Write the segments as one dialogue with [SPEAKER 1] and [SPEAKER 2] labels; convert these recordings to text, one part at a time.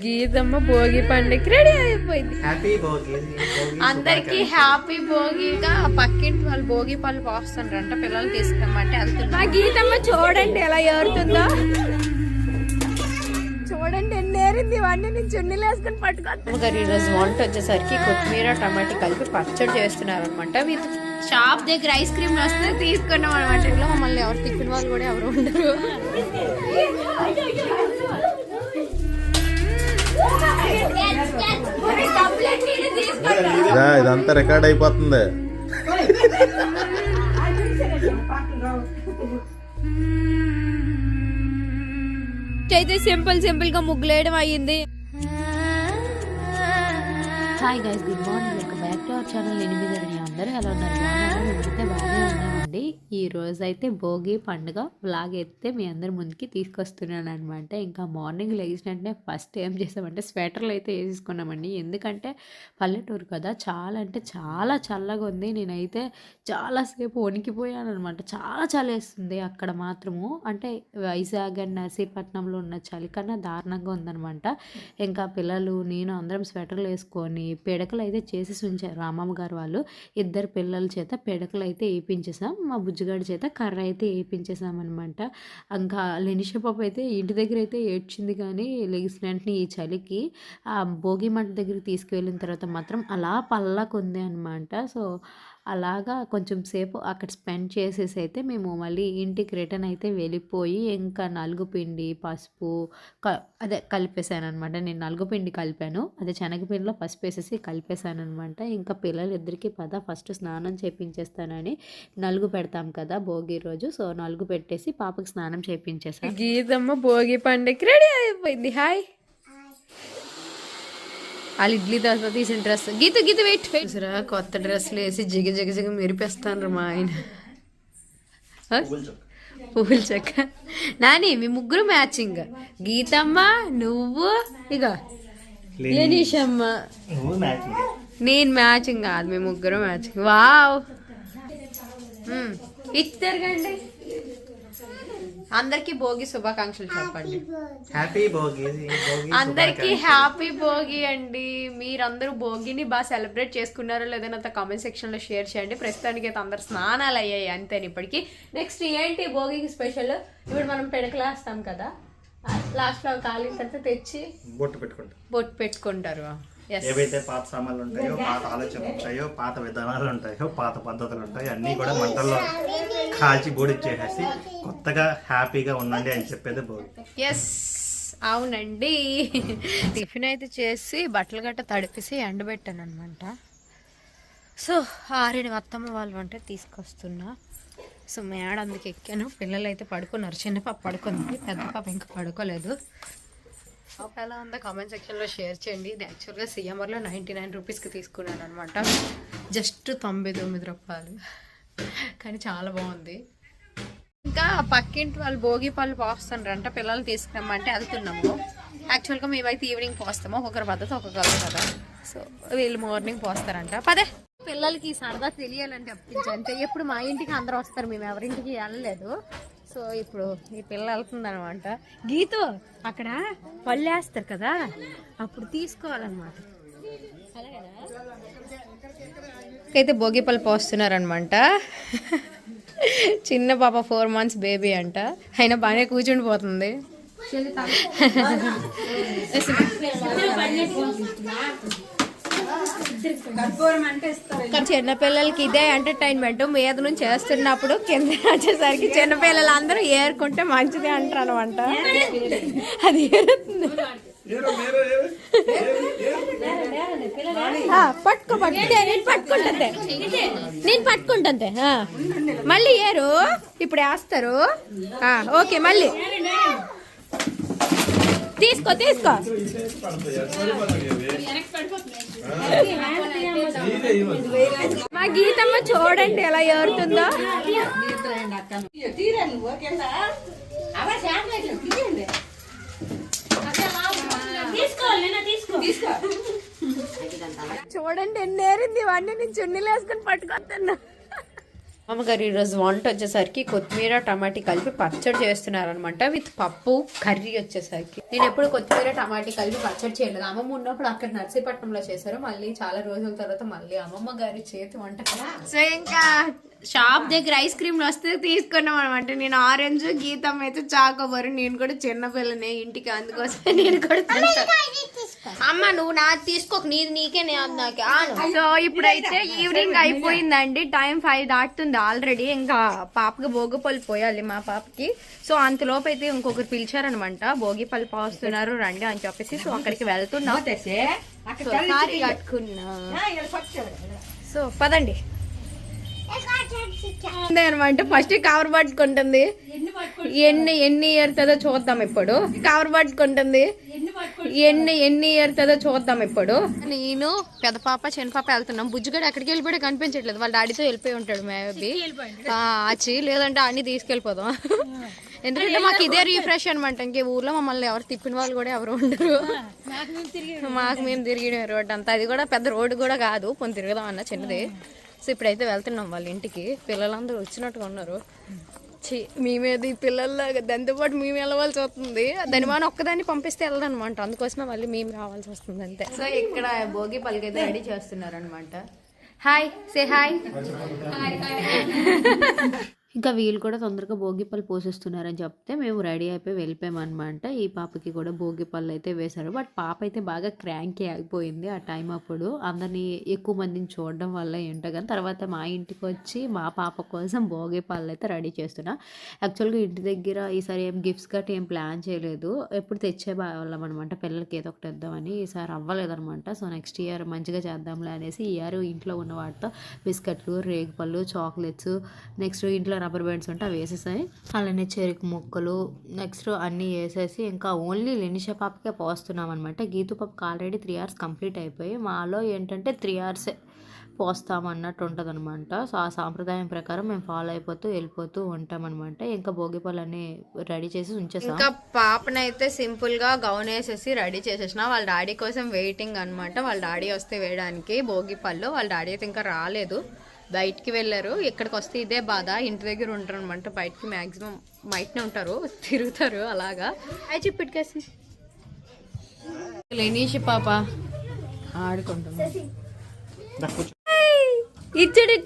[SPEAKER 1] గీతమ్మ భోగి పండుగ రెడీ అయిపోయింది.
[SPEAKER 2] హ్యాపీ భోగి
[SPEAKER 1] అందరికి హ్యాపీ భోగిగా పక్కింటి వాళ్ళు భోగి పళ్ళు పోస్తారంట. పిల్లలు తీసుకురమ్మంటే వెళ్తున్నా. మా గీతమ్మ చూడండి ఎలా ఏరుతుందో, చూడండి ఎన్ని ఏరింది. ఇవన్నీ నేను చున్నీలు వేసుకుని పట్టుకొస్తాను. ఈరోజు వంట వచ్చేసరికి కొత్తిమీర టమాటా కలిపి పచ్చడి చేస్తున్నారు అనమాట. విత్ షాప్ దగ్గర ఐస్ క్రీమ్ వస్తే తీసుకున్నాం అనమాట. ఇలా మమ్మల్ని ఎవరు తిప్పిన వాళ్ళు కూడా ఎవరు ఉండరు.
[SPEAKER 3] ఇదంతా రికార్డ్ అయిపోతుంది.
[SPEAKER 1] అయితే సింపుల్ గా ముగ్గులేయడం అయ్యింది. Hi guys, good morning, welcome back to our channel. అందరూ ఎలా ఉన్నారు? మేమైతే బాగానే ఉన్నామండి. ఈ రోజు అయితే భోగి పండుగ వ్లాగ్ అయితే మీ అందరి ముందుకి తీసుకొస్తున్నాను అనమాట. ఇంకా మార్నింగ్ లేచిన వెంటనే ఫస్ట్ ఏం చేసామంటే స్వెటర్లు అయితే వేసేసుకున్నామండి. ఎందుకంటే పల్లెటూరు కదా, చాలా అంటే చాలా చల్లగా ఉంది. నేనైతే చాలాసేపు వణికిపోయాను అనమాట. చాలా చలి వేస్తుంది అక్కడ మాత్రము. అంటే వైజాగ్ అండ్ నర్సీపట్నంలో ఉన్న చలి కన్నా దారుణంగా ఉందనమాట. ఇంకా పిల్లలు నేను అందరం స్వెటర్లు వేసుకొని పిడకలు అయితే చేసేసి ఉంచారు రామమ్మ గారు వాళ్ళు. ఇద్దరు పిల్లల చేత పిడకలు అయితే వేయించేసాం. మా బుజ్జిగాడి చేత కర్ర అయితే వేయించేసాం అనమాట. ఇంకా లెనిష పాప అయితే ఇంటి దగ్గర అయితే ఏడ్చింది. కానీ లెగిసిన వెంటనే ఈ చలికి ఆ భోగి మంట దగ్గరికి తీసుకువెళ్ళిన తర్వాత మాత్రం అలా పల్లకుంది అనమాట. సో అలాగా కొంచెం సేపు అక్కడ స్పెండ్ చేసేసి అయితే మేము మళ్ళీ ఇంటికి రిటర్న్ అయితే వెళ్ళిపోయి ఇంకా నలుగు పిండి పసుపు అదే కలిపేసాను అనమాట. నేను నలుగు పిండి కలిపాను, అదే శనగపిండిలో పసుపు వేసేసి కలిపేసాను అనమాట. ఇంకా పిల్లలిద్దరికి ఫస్ట్ స్నానం చేయించేస్తానని నలుగు పెడతాం కదా భోగి రోజు. సో నలుగు పెట్టేసి పాపకి స్నానం చేయించేసాను. గీతమ్మ భోగి పండుగ రెడీ అయిపోయింది. హాయ్, వాళ్ళు ఇడ్లీ దోశ తీసిన డ్రెస్ గీత వెయిట్ చూసారా, కొత్త డ్రెస్సులు వేసి జిగ మెరిపేస్తాను మా ఆయన. పువ్వుల చెక్క నాని, మీ ముగ్గురు మ్యాచింగ్. గీతమ్మ నువ్వు, ఇక లెనీషమ్మ నేను మ్యాచింగ్ కాదు, మీ ముగ్గురు మ్యాచింగ్. వావ్, ఇద్దరుగండి. అందరికి భోగి శుభాకాంక్షలు చెప్పండి.
[SPEAKER 2] హ్యాపీ భోగి
[SPEAKER 1] అందరికి హ్యాపీ భోగి అండి. మీరందరూ భోగిని బాగా సెలబ్రేట్ చేసుకున్నారో లేదో నాతో కామెంట్ సెక్షన్ లో షేర్ చేయండి. ప్రస్తుతానికి అయితే అందరు స్నానాలు అయ్యాయి అంతేని. ఇప్పటికి నెక్స్ట్ ఏంటి భోగికి స్పెషల్? ఇప్పుడు మనం పిడకలేస్తాం కదా, లాస్ట్ లో కాలిన తర్వాత తెచ్చి బొట్టు పెట్టుకుంటారు.
[SPEAKER 2] ఏవైతే పాత సామాన్లు ఉంటాయో, పాత ఆలోచనలు ఉంటాయో, పాత విధానాలు ఉంటాయో, పాత పద్ధతులు ఉంటాయో అన్నీ కూడా మంటల్లో కాల్చి బోడిచ్చేసేసి కొత్తగా హ్యాపీగా ఉండండి అని చెప్పేది భోగి.
[SPEAKER 1] ఎస్, అవునండి. టిఫిన్ అయితే చేసి బట్టలు గట్ట తడిపేసి ఎండబెట్టాను అనమాట. సో ఆరిని అత్తమ్మ వాళ్ళు అంటే తీసుకొస్తున్నా. సో మేడ అందుకు ఎక్కాను. పిల్లలు అయితే పడుకున్నారు. చిన్న పాప పడుకుంది, పెద్ద పాప ఇంకా పడుకోలేదు. ఎలా ఉందో కామెంట్ సెక్షన్లో షేర్ చేయండి. ఇది యాక్చువల్గా సిఎంఆర్లో 99 రూపీస్కి తీసుకున్నాను అనమాట. జస్ట్ 99 రూపాయలు, కానీ చాలా బాగుంది. ఇంకా పక్కింటి వాళ్ళు భోగి పళ్ళు పోస్తారంట. పిల్లలు తీసుకురమ్మంటే వెళ్తున్నాము. యాక్చువల్గా మేమైతే ఈవినింగ్ పోస్తాము, ఒక్కొక్కరి పద్ధతి ఒక్కొక్కరు కదా. సో వీళ్ళు మార్నింగ్ పోస్తారంట. పదే పిల్లలకి సరదా తెలియాలని చెప్పించంటే ఎప్పుడు మా ఇంటికి అందరూ వస్తారు, మేము ఎవరింటికి వెళ్ళలేదు. సో ఇప్పుడు ఈ పిల్ల వెళ్తుంది అనమాట. గీతు అక్కడ పళ్ళు వేస్తారు కదా, అప్పుడు తీసుకోవాలన్నమాట. అయితే భోగి పళ్ళు పోస్తున్నారనమాట. చిన్న పాప 4 months బేబీ అంట, అయినా బాగానే కూర్చుండిపోతుంది. చిన్నపిల్లలకి ఇదే ఎంటర్టైన్మెంట్. మీద నుంచి వేస్తున్నప్పుడు కింద వచ్చేసరికి చిన్నపిల్లలు అందరూ ఏరుకుంటే మంచిది అంటారు అనమాట. అది నేను పట్టుకుంటే మళ్ళీ ఏరు. ఇప్పుడు వేస్తారు. ఓకే, మళ్ళీ తీసుకో. మా గీతమ్మ చూడండి ఎలా ఏరుతుందో. చూడండి ఎన్ని ఏరింది. ఇవన్నీ నేను చున్నీలు వేసుకుని పట్టుకొస్తున్నా. అమ్మగారు ఈరోజు వంట వచ్చేసరికి కొత్తిమీర టమాటీ కలిపి పచ్చడి చేస్తున్నారనమాట విత్ పప్పు కర్రీ వచ్చేసరికి. నేను ఎప్పుడు కొత్తిమీర టమాటీ కలిపి పచ్చడి చేయలేదు. అమ్మమ్మ ఉన్నప్పుడు అక్కడ నర్సీపట్నంలో చేశారు. మళ్ళీ చాలా రోజుల తర్వాత మళ్ళీ అమ్మమ్మ గారి చేతి వంట. సో ఇంకా షాప్ దగ్గర ఐస్ క్రీమ్లు వస్తే తీసుకున్నాం అనమాట. నేను ఆరెంజ్, గీతం అయితే చాకోబారు. నేను కూడా చిన్నపిల్లనే ఇంటికి, అందుకోసం నేను కూడా అమ్మ నువ్వు నాకు తీసుకోక నీది నీకే నాకే. సో ఇప్పుడైతే ఈవినింగ్ అయిపోయిందండి, టైం 5 దాటుతుంది ఆల్రెడీ. ఇంకా పాపకి భోగిపళ్ళు పోయాలి మా పాపకి. సో అంతలోపు అయితే ఇంకొకరు పిలిచారనమాట, భోగిపళ్ళు పోస్తున్నారు రండి అని చెప్పేసి. సో అక్కడికి వెళ్తున్నాం. కట్టుకున్నా. సో పదండి అనమాట. ఫస్ట్ కవర్ పట్టుకుంటుంది. ఎన్ని ఏరుతుందో చూద్దాం ఇప్పుడు. కవర్ పట్టుకుంటుంది. ఎన్ని ఏరుతుందో చూద్దాం ఇప్పుడు. నేను పెద్ద పాప చిన్న పాప వెళ్తున్నాం. బుజ్జిగడ ఎక్కడికి వెళ్ళిపోయాడు కనిపించట్లేదు. వాళ్ళ డాడీతో వెళ్ళిపోయి ఉంటాడు మేబీ. ఆచి లేదంటే అన్ని తీసుకెళ్ళిపోదాం. ఎందుకంటే మాకు ఇదే రీఫ్రెష్ అనమాట. ఇంకే ఊర్లో మమ్మల్ని ఎవరు తిప్పిన వాళ్ళు కూడా ఎవరు ఉండరు. మాకు మేము తిరిగిన రోడ్ అంతా. అది కూడా పెద్ద రోడ్డు కూడా కాదు, కొన్ని తిరుగుదాం అన్న చిన్నది. సో ఇప్పుడైతే వెళ్తున్నాం వాళ్ళ ఇంటికి. పిల్లలందరూ వచ్చినట్టుగా ఉన్నారు. మేమేది పిల్లల్లాగా దాంతో పాటు మేము వెళ్ళవలసి వస్తుంది. దాని మన ఒక్కదాన్ని పంపిస్తే వెళ్ళదనమాట. అందుకోసమే మళ్ళీ మేము రావాల్సి వస్తుంది అంతే. సో ఇక్కడ భోగి పలికైతే రెడీ చేస్తున్నారు అనమాట. Hi say hi. ఇంకా వీళ్ళు కూడా తొందరగా భోగిపళ్ళు పోసేస్తున్నారని చెప్తే మేము రెడీ అయిపోయి వెళ్ళిపోయామన్నమాట. ఈ పాపకి కూడా భోగిపళ్ళు అయితే వేశారు. బట్ పాప అయితే బాగా క్రాంకీ అయిపోయింది ఆ టైం. అప్పుడు అందరినీ ఎక్కువ మందిని చూడడం వల్ల ఏంటో కానీ తర్వాత మా ఇంటికి వచ్చి మా పాప కోసం భోగిపళ్ళు అయితే రెడీ చేస్తున్నా. యాక్చువల్గా ఇంటి దగ్గర ఈసారి ఏం గిఫ్ట్స్ గట్రా ఏం ప్లాన్ చేయలేదు. ఎప్పుడు తెచ్చే వాళ్ళం అనమాట పిల్లలకి ఏదో ఒకటి ఇద్దామని. ఈసారి అవ్వలేదనమాట. సో నెక్స్ట్ ఇయర్ మంచిగా చేద్దాంలే అనేసి ఈ ఇయర్ ఇంట్లో ఉన్న వాటితో బిస్కెట్లు, రేగిపళ్ళు, చాక్లెట్స్, నెక్స్ట్ ఇంట్లో రబ్బర్ బ్యాండ్స్ ఉంటే అవి వేసేసాయి. అలానే చెరుకు ముక్కలు నెక్స్ట్ అన్నీ వేసేసి ఇంకా ఓన్లీ లెనిషా పాపకే పోస్తున్నాం అనమాట. గీతు పాపకి ఆల్రెడీ 3 hours కంప్లీట్ అయిపోయి మాలో ఏంటంటే 3 hours పోస్తామన్నట్టు ఉంటుంది అనమాట. సో ఆ సాంప్రదాయం ప్రకారం మేము ఫాలో అయిపోతూ వెళ్ళిపోతూ ఉంటామన్నమాట. ఇంకా భోగిపళ్ళు అన్నీ రెడీ చేసి ఉంచేసాం. ఇంకా పాపనైతే సింపుల్ గా గౌన్ వేసేసి రెడీ చేసేసిన. వాళ్ళ డాడీ కోసం వెయిటింగ్ అనమాట. వాళ్ళ డాడీ వస్తే వేయడానికి భోగిపళ్ళు. వాళ్ళ డాడీ అయితే ఇంకా రాలేదు, బయటికి వెళ్ళారు. ఇక్కడికి వస్తే ఇదే బాధ, ఇంటి దగ్గర ఉంటారు అనమాట. బయటికి మ్యాక్సిమం బయటనే ఉంటారు, తిరుగుతారు అలాగా. అయి చెప్పిట్టుకేసి లేనీషి పాప ఆడుకుంటుంది. ఇచ్చాడు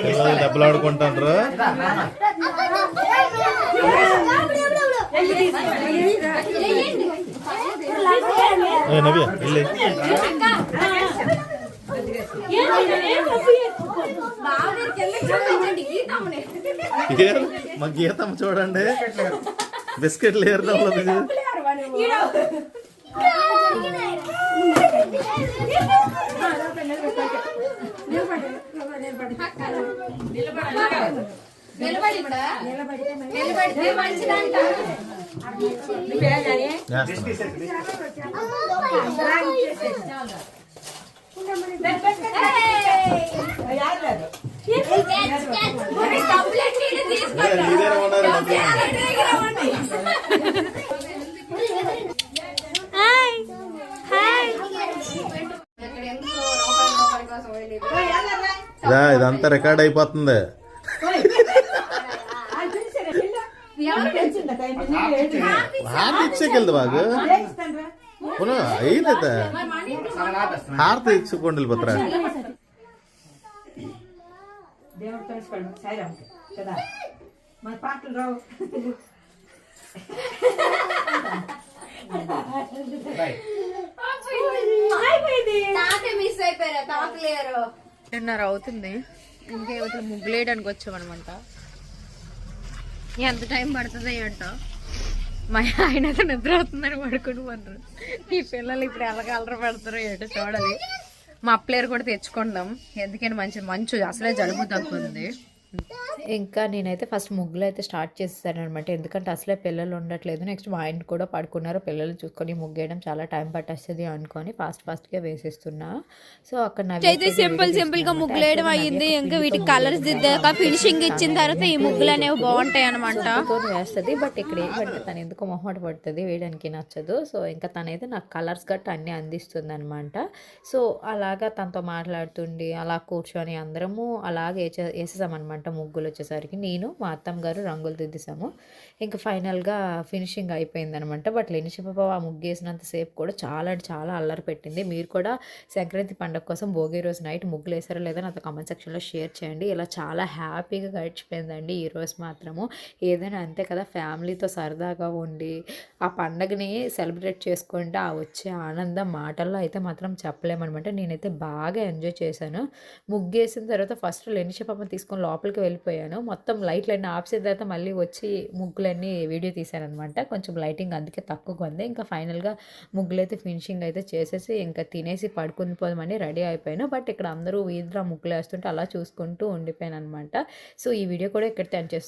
[SPEAKER 3] పిల్లలు డబ్బులు ఆడుకుంటారు. నవ్య వెళ్ళి మా గీతం చూడండి, బిస్కెట్లు ఏరుదాంలో ఇదంతా రికార్డ్ అయిపోతుంది. హారతి ఇచ్చేకెళ్దు బాగు అయినైతే హారతి ఇచ్చుకోండి వెళ్ళిపోతారా.
[SPEAKER 1] అవుతుంది. ఇంకా ఇవతల ముగ్గులేయడానికి వచ్చామనమాట. ఎంత టైం పడుతుంది అంట. మా ఆయన అయితే నిద్ర అవుతుందని పడుకుని పోతారు. ఈ పిల్లలు ఇప్పుడు ఎలాగ అలర పెడతారో ఏటో చూడాలి. మా అప్లేరు కూడా తెచ్చుకుందాం, ఎందుకంటే మంచు అసలే జలుబు తగ్గుంది. ఇంకా నేనైతే ఫస్ట్ ముగ్గులు అయితే స్టార్ట్ చేసేసాను అనమాట, ఎందుకంటే అసలే పిల్లలు ఉండట్లేదు. నెక్స్ట్ మా ఆయన కూడా పడుకున్నారు, పిల్లలు చూసుకొని ముగ్గేయడం చాలా టైం పట్టేస్తుంది అనుకొని ఫాస్ట్గా వేసేస్తున్నా. సో అక్కడ
[SPEAKER 4] అయితే సింపుల్ గా ముగ్గులు వేయడం అయ్యింది. ఇంకా వీటికి కలర్స్ దిద్దాక ఫినిషింగ్ ఇచ్చిన తర్వాత ఈ ముగ్గులు అనేవి బాగుంటాయి అనమాట.
[SPEAKER 1] వేస్తుంది, బట్ ఇక్కడ ఏంటంటే తను ఎందుకో మొహమాట పడుతుంది, వేయడానికి నచ్చదు. సో ఇంకా తనైతే నాకు కలర్స్ గట్ట అన్నీ అందిస్తుంది అనమాట. సో అలాగా తనతో మాట్లాడుతుండి అలా కూర్చొని అందరము అలాగే వేసేసామన్నమాట. ముగ్గులు వచ్చేసరికి నేను మా అత్తమ్మ గారు రంగులు దిద్దేసాము. ఇంకా ఫైనల్గా ఫినిషింగ్ అయిపోయింది అనమాట. బట్ లెనిషి పాప ఆ ముగ్గు వేసినంతసేపు కూడా చాలా అంటే చాలా అల్లరి పెట్టింది. మీరు కూడా సంక్రాంతి పండుగ కోసం భోగి రోజు నైట్ ముగ్గులు వేసారో లేదా నాతో కామెంట్ సెక్షన్లో షేర్ చేయండి. ఇలా చాలా హ్యాపీగా గడిచిపోయిందండి ఈరోజు మాత్రము. ఏదైనా అంతే కదా, ఫ్యామిలీతో సరదాగా ఉండి ఆ పండగని సెలబ్రేట్ చేసుకుంటే ఆ వచ్చే ఆనందం మాటల్లో అయితే మాత్రం చెప్పలేమన్నమాట. నేనైతే బాగా ఎంజాయ్ చేశాను. ముగ్గు వేసిన తర్వాత ఫస్ట్ లెనిషి పాప తీసుకొని లోపలికి వెళ్ళిపోయాను. మొత్తం లైట్లన్నీ ఆఫ్సిన తర్వాత మళ్ళీ వచ్చి ముగ్గులన్నీ వీడియో తీశాను అనమాట. కొంచెం లైటింగ్ అందుకే తక్కువగా ఉంది. ఇంకా ఫైనల్గా ముగ్గులైతే ఫినిషింగ్ అయితే చేసేసి ఇంకా తినేసి పడుకుని పోదామని రెడీ అయిపోయాను. బట్ ఇక్కడ అందరూ వీధిలో ముగ్గులు వేస్తుంటే అలా చూసుకుంటూ ఉండిపోయాను అనమాట. సో ఈ వీడియో కూడా ఇక్కడ ఎండ్ చేస్తున్నాను.